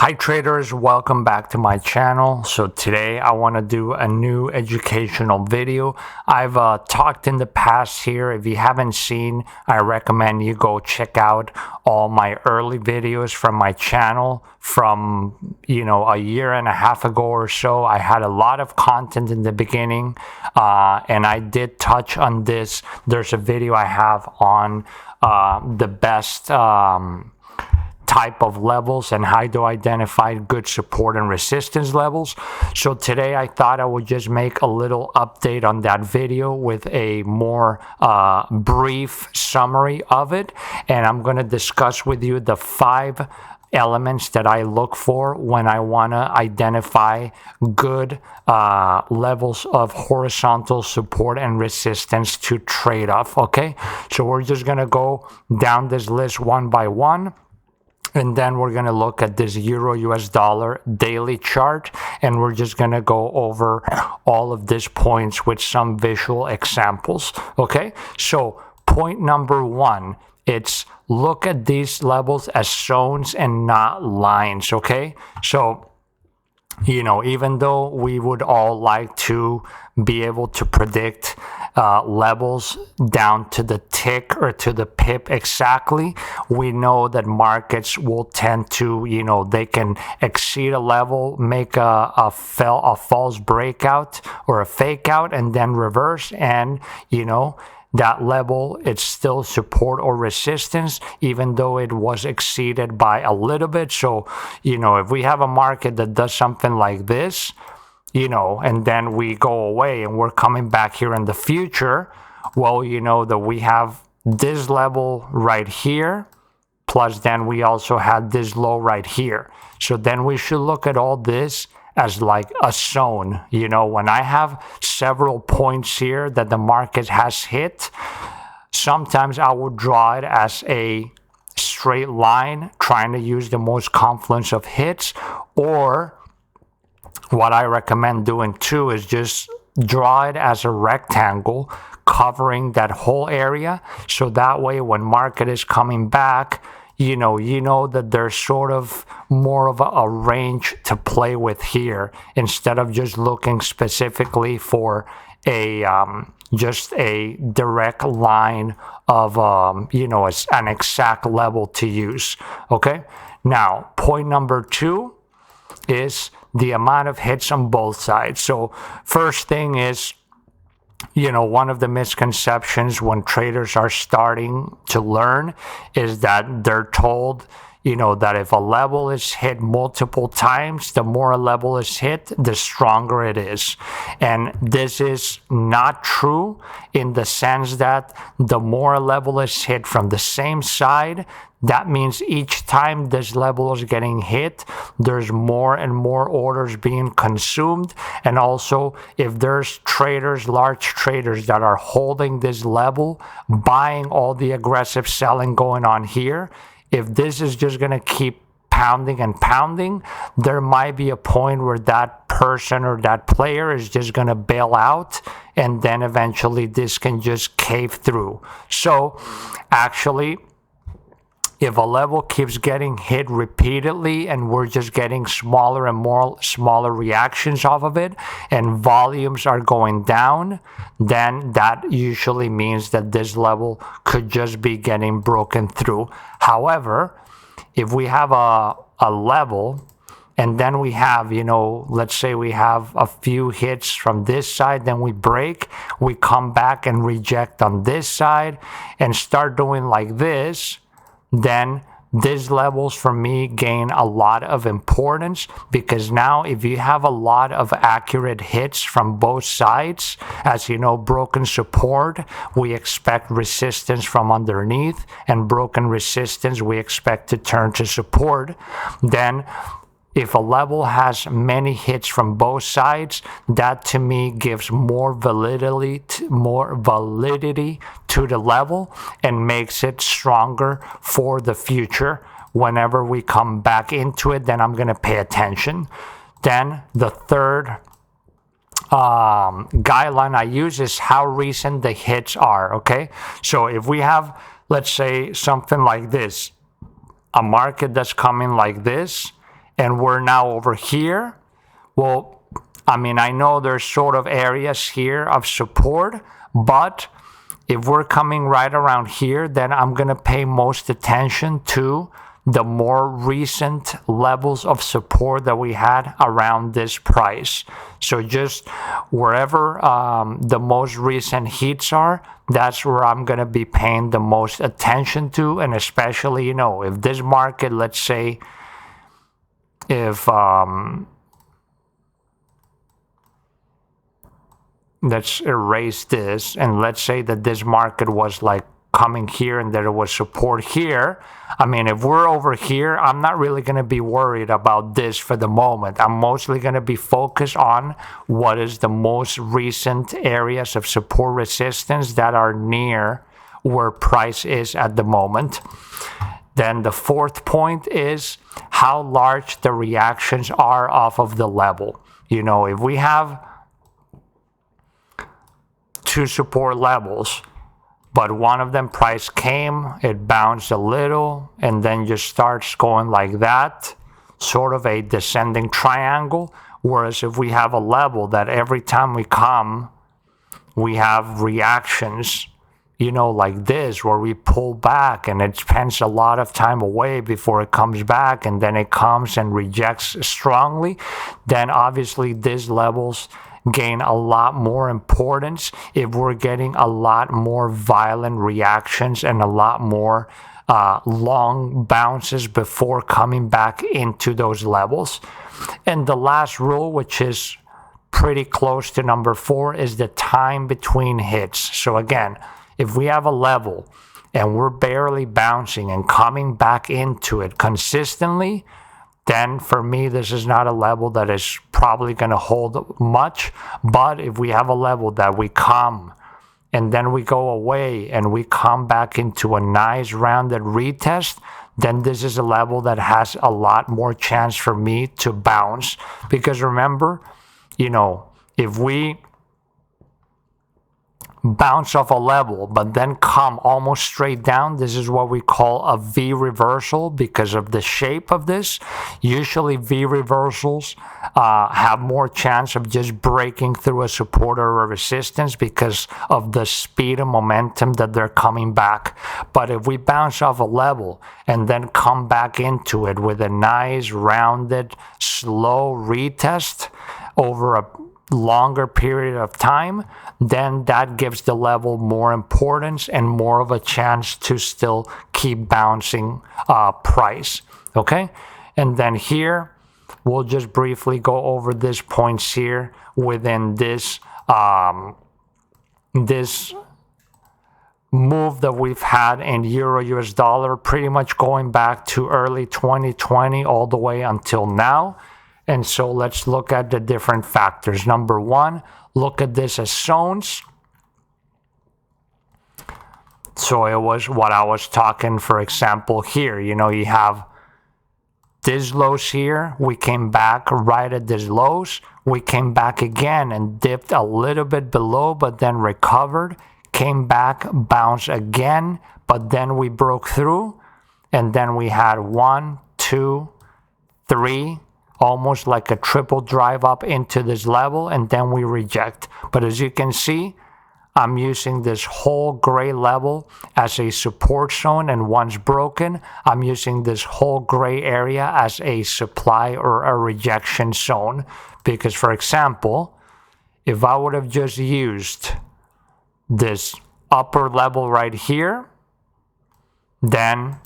Hi traders, welcome back to my channel. So today I want to do a new educational video. I've talked in the past here. If you haven't seen, I recommend you go check out all my early videos from my channel from, a year and a half ago or so. I had a lot of content in the beginning and I did touch on this. There's a video I have on the best type of levels and how to identify good support and resistance levels. So today I thought I would just make a little update on that video with a more brief summary of it, and I'm going to discuss with you the 5 elements that I look for when I want to identify good levels of horizontal support and resistance to trade off. Okay, so we're just going to go down this list one by one. And then we're going to look at this Euro US dollar daily chart, and we're just going to go over all of these points with some visual examples. Okay, so point number 1, it's look at these levels as zones and not lines. Okay, so even though we would all like to be able to predict levels down to the tick or to the pip exactly, we know that markets will tend to, they can exceed a level, make a false breakout or a fake out, and then reverse, and that level, it's still support or resistance, even though it was exceeded by a little bit. So, if we have a market that does something like this, and then we go away and we're coming back here in the future, well, that we have this level right here, plus then we also had this low right here. So then we should look at all this as like a zone. When I have several points here that the market has hit, sometimes I would draw it as a straight line, trying to use the most confluence of hits, or what I recommend doing too is just draw it as a rectangle covering that whole area. So that way when market is coming back, you know that there's sort of more of a range to play with here, instead of just looking specifically for a just a direct line of an exact level to use. Okay, now point number 2 is the amount of hits on both sides. So first thing is, one of the misconceptions when traders are starting to learn is that they're told, that if a level is hit multiple times, the more a level is hit, the stronger it is. And this is not true, in the sense that the more a level is hit from the same side, that means each time this level is getting hit, there's more and more orders being consumed. And also, if there's traders, large traders that are holding this level, buying all the aggressive selling going on here, if this is just going to keep pounding and pounding, there might be a point where that person or that player is just going to bail out, and then eventually this can just cave through. So actually, if a level keeps getting hit repeatedly and we're just getting smaller and more smaller reactions off of it, and volumes are going down, then that usually means that this level could just be getting broken through. However, if we have a level and then we have, let's say we have a few hits from this side, then we break, we come back and reject on this side and start doing like this, then these levels for me gain a lot of importance, because now if you have a lot of accurate hits from both sides, as broken support, we expect resistance from underneath, and broken resistance we expect to turn to support. Then if a level has many hits from both sides, that to me gives more validity to the level and makes it stronger for the future. Whenever we come back into it, then I'm going to pay attention. Then the third guideline I use is how recent the hits are. Okay, so if we have, let's say, something like this, a market that's coming like this, and we're now over here, well, I mean, I know there's sort of areas here of support, but if we're coming right around here, then I'm going to pay most attention to the more recent levels of support that we had around this price. So just wherever the most recent hits are, that's where I'm going to be paying the most attention to. And especially, you know, if this market, let's say, if let's erase this, and let's say that this market was like coming here and there was support here. I mean, if we're over here, I'm not really going to be worried about this for the moment. I'm mostly going to be focused on what is the most recent areas of support resistance that are near where price is at the moment. Then the fourth point is how large the reactions are off of the level. You know, if we have two support levels, but one of them price came, it bounced a little, and then just starts going like that, sort of a descending triangle. Whereas if we have a level that every time we come, we have reactions, you know, like this, where we pull back and it spends a lot of time away before it comes back, and then it comes and rejects strongly, then obviously these levels gain a lot more importance if we're getting a lot more violent reactions and a lot more long bounces before coming back into those levels. And the last rule, which is pretty close to number 4, is the time between hits. So again, if we have a level and we're barely bouncing and coming back into it consistently, then for me, this is not a level that is probably going to hold much. But if we have a level that we come and then we go away and we come back into a nice rounded retest, then this is a level that has a lot more chance for me to bounce. Because remember, you know, if we bounce off a level but then come almost straight down, this is what we call a V reversal because of the shape of this. Usually V reversals have more chance of just breaking through a support or a resistance because of the speed and momentum that they're coming back. But if we bounce off a level and then come back into it with a nice rounded slow retest over a longer period of time, then that gives the level more importance and more of a chance to still keep bouncing price. Okay, and then here we'll just briefly go over these points here within this this move that we've had in Euro US dollar, pretty much going back to early 2020 all the way until now. And so let's look at the different factors. Number 1, look at this as zones. So it was what I was talking, for example, here. You know, you have these lows here. We came back right at these lows. We came back again and dipped a little bit below, but then recovered. Came back, bounced again, but then we broke through. And then we had 1, 2, 3, almost like a triple drive up into this level, and then we reject. But as you can see, I'm using this whole gray level as a support zone, and once broken, I'm using this whole gray area as a supply or a rejection zone. Because, for example, if I would have just used this upper level right here, then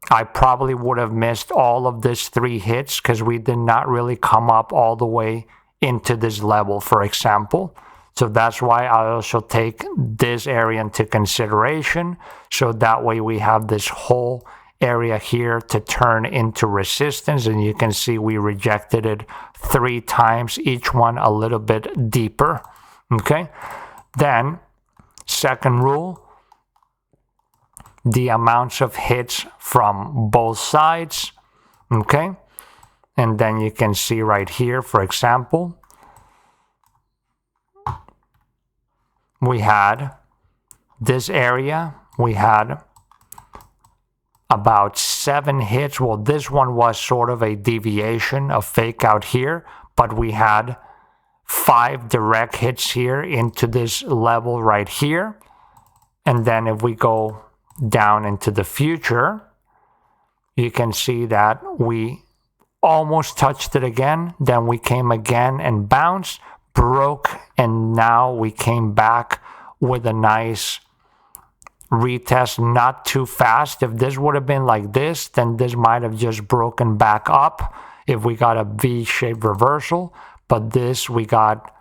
I probably would have missed all of these 3 hits because we did not really come up all the way into this level, for example. So that's why I also take this area into consideration. So that way we have this whole area here to turn into resistance. And you can see we rejected it 3 times, each one a little bit deeper. Okay. Then, second rule, the amounts of hits from both sides. Okay. And then you can see right here, for example, we had this area, we had about 7 hits. Well, this one was sort of a deviation, a fake out here, but we had 5 direct hits here into this level right here. And then if we go down into the future, you can see that we almost touched it again. Then we came again and bounced, broke, and now we came back with a nice retest, not too fast. If this would have been like this, then this might have just broken back up if we got a V-shaped reversal. But this, we got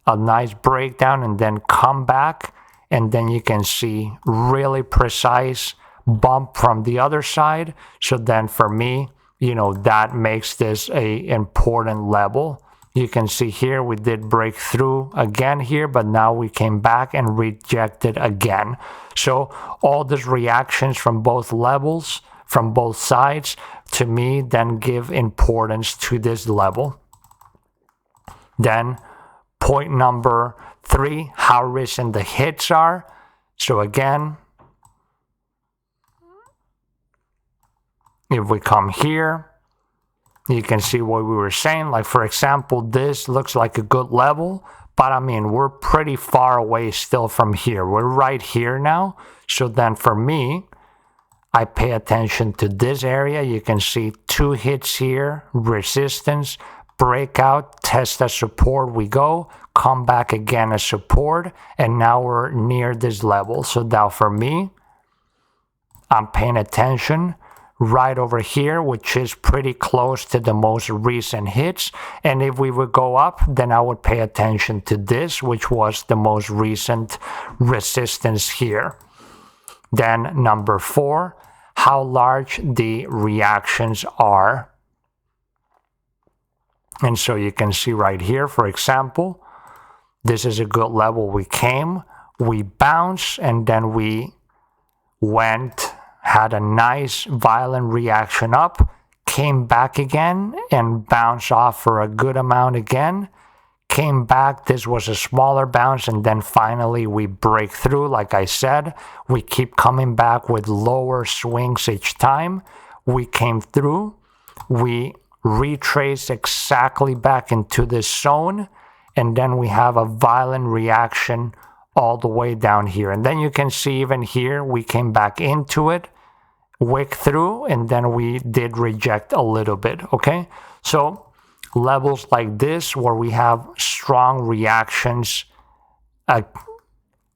a nice breakdown and then come back, and then you can see really precise bump from the other side. So then for me, you know, that makes this a important level. You can see here we did break through again here, but now we came back and rejected again. So all these reactions from both levels, from both sides, to me then give importance to this level. Then point number 3, how recent the hits are. So again, if we come here, you can see what we were saying. Like, for example, this looks like a good level, but I mean, we're pretty far away still from here. We're right here now. So then for me, I pay attention to this area. You can see 2 hits here, resistance, breakout, test as support, we go, come back again as support, and now we're near this level. So now for me, I'm paying attention right over here, which is pretty close to the most recent hits. And if we would go up, then I would pay attention to this, which was the most recent resistance here. Then number 4, how large the reactions are. And so you can see right here, for example, this is a good level. We came, we bounced, and then we went, had a nice violent reaction up, came back again and bounced off for a good amount again, came back, this was a smaller bounce, and then finally we break through. Like I said, we keep coming back with lower swings each time. We came through, we retrace exactly back into this zone, and then we have a violent reaction all the way down here. And then you can see even here, we came back into it, wick through, and then we did reject a little bit, okay? So levels like this, where we have strong reactions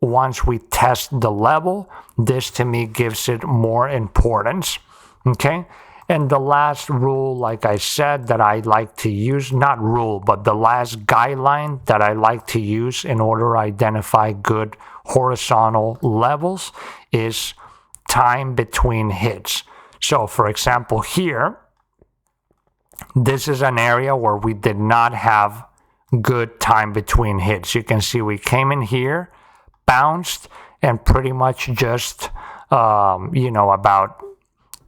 once we test the level, this to me gives it more importance, okay? And the last rule, like I said, that I like to use, not rule, but the last guideline that I like to use in order to identify good horizontal levels is time between hits. So for example, here, this is an area where we did not have good time between hits. You can see we came in here, bounced, and pretty much just, about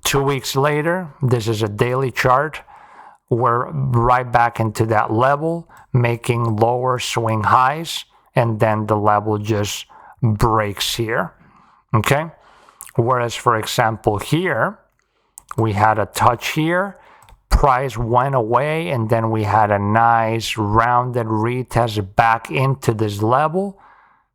2 weeks later, this is a daily chart, we're right back into that level, making lower swing highs, and then the level just breaks here, okay? Whereas, for example, here, we had a touch here, price went away, and then we had a nice rounded retest back into this level,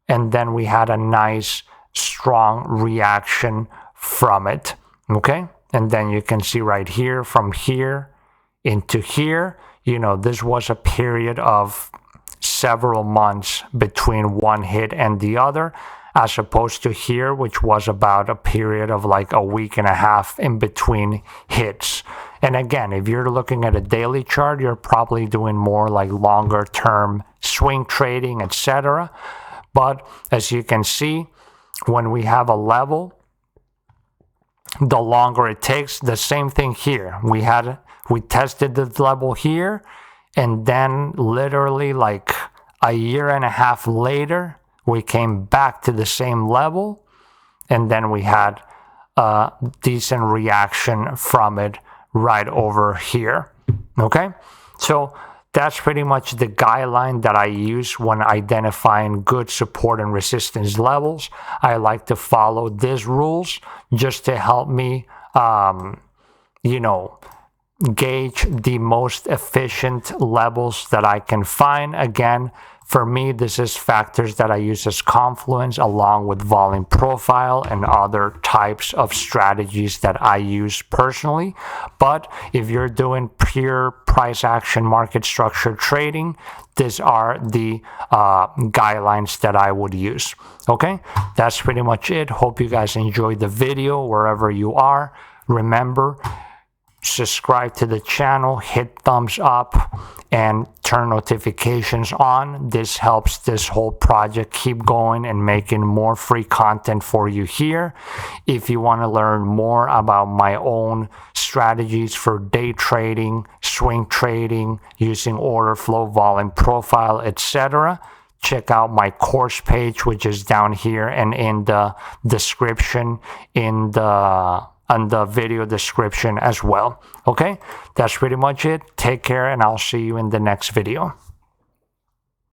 and then we had a nice strong reaction from it, okay? And then you can see right here, from here into here, this was a period of several months between one hit and the other, as opposed to here, which was about a period of like a week and a half in between hits. And again, if you're looking at a daily chart, you're probably doing more like longer term swing trading, etc. But as you can see, when we have a level, the longer it takes. The same thing here. We tested the level here, and then literally like a year and a half later, we came back to the same level, and then we had a decent reaction from it right over here. Okay, so that's pretty much the guideline that I use when identifying good support and resistance levels. I like to follow these rules just to help me gauge the most efficient levels that I can find. Again, for me, this is factors that I use as Confluence along with volume profile and other types of strategies that I use personally. But if you're doing pure price action market structure trading, these are the guidelines that I would use. Okay, that's pretty much it. Hope you guys enjoyed the video wherever you are. Remember, subscribe to the channel, hit thumbs up, and turn notifications on. This helps this whole project keep going and making more free content for you here. If you want to learn more about my own strategies for day trading, swing trading, using order flow, volume profile, etc., check out my course page, which is down here and in the description in the video description as well. Okay, that's pretty much it. Take care, and I'll see you in the next video.